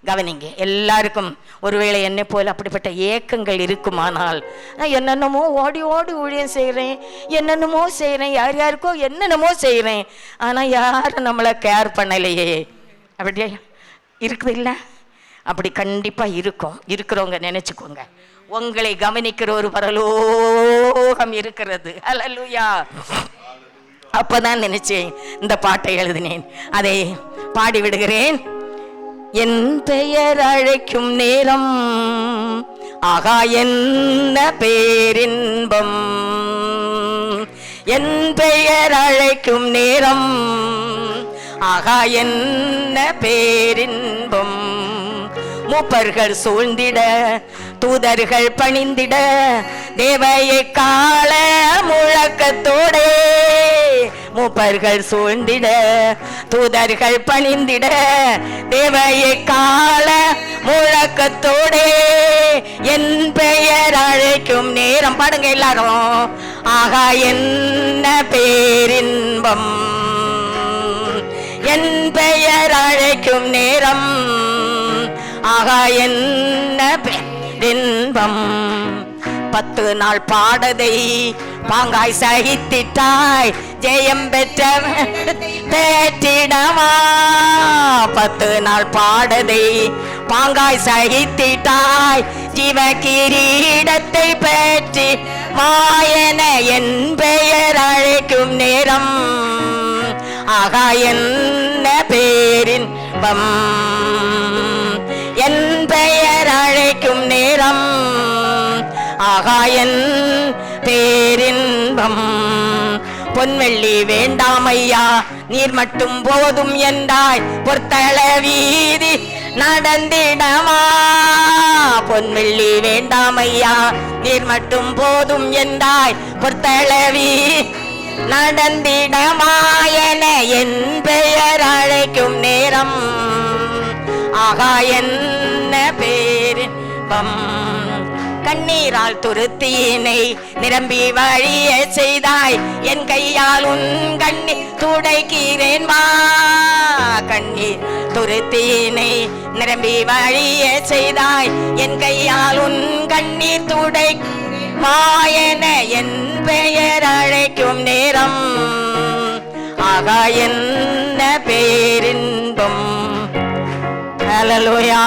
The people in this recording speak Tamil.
கவனிங்க. எல்லாருக்கும் ஒருவேளை என்னை போல் அப்படிப்பட்ட ஏக்கங்கள் இருக்குமானால், நான் என்னென்னமோ ஓடி ஓடி ஊழியம் செய்கிறேன், என்னென்னமோ செய்கிறேன், யார் யாருக்கோ என்னென்னமோ செய்கிறேன், ஆனால் யாரும் நம்மளை கேர் பண்ணலையே, அப்படியே இருக்குது இல்லை? அப்படி கண்டிப்பாக இருக்கும். இருக்கிறவங்க நினச்சிக்கோங்க, உங்களை கவனிக்கிற ஒரு பரலோகம் இருக்கிறது. அல்லேலூயா. அப்பதான் நினைச்சேன் இந்த பாட்டை எழுதினேன், அதை பாடி விடுகிறேன். என் பெயர் அழைக்கும் நேரம், ஆகா என்ன பேரின்பம். என் பெயர் அழைக்கும் நேரம், ஆகா என்ன பேரின்பம். மூப்பர்கள் சூழ்ந்திட, தூதர்கள் பணிந்திட, தேவையை கால முழக்கத்தோடே. மூப்பர்கள் சூழ்ந்திட, தூதர்கள் பணிந்திட, தேவையை கால முழக்கத்தோடே. என் பெயர் அழைக்கும் நேரம், பாடுங்க எல்லாரும். ஆகா என்ன பேரின்பம். என் பெயர் அழைக்கும் நேரம், ஆகா என்ன பேரின்பம். 10 நாள் பாடதை பாங்காய் சகித்திட்டாய், ஜெயம் பெற்ற பேற்றிடமா. 10 நாள் பாடதை பாங்காய் சகித்திட்டாய், ஜீவ கிரீடத்தை பெற்றி மாயன. என் பெயர் அழைக்கும் நேரம், ஆகா என்ன பேரின்பம். என் பெயர் அழைக்கும் நேரம், ஆகா என் பேரின்பம். பொன்வெள்ளி வேண்டாமையா, நீர் மட்டும் போதும் என்றாய், பொற்தள வீதி நடந்திடமா. பொன்வெள்ளி வேண்டாமையா, நீர் மட்டும் போதும் என்றாய், பொற்தள வீதி நடந்திடமா. என என் பெயர் அழைக்கும் நேரம், ஆகா என்ன பேரின்பம். கண்ணீரால் துருத்தியினை நிரம்பி வழிய செய்தாய், என் கையால் உன் கண்ணீர் துடைக்கிறேன் வா. கண்ணீர் துருத்தியினை நிரம்பி வழிய செய்தாய், என் கையால் உன் கண்ணீர் துடை மாயன. என் பெயர் அழைக்கும் நேரம், ஆகா என்ன பேரின்பம். ஹல்லேலூயா.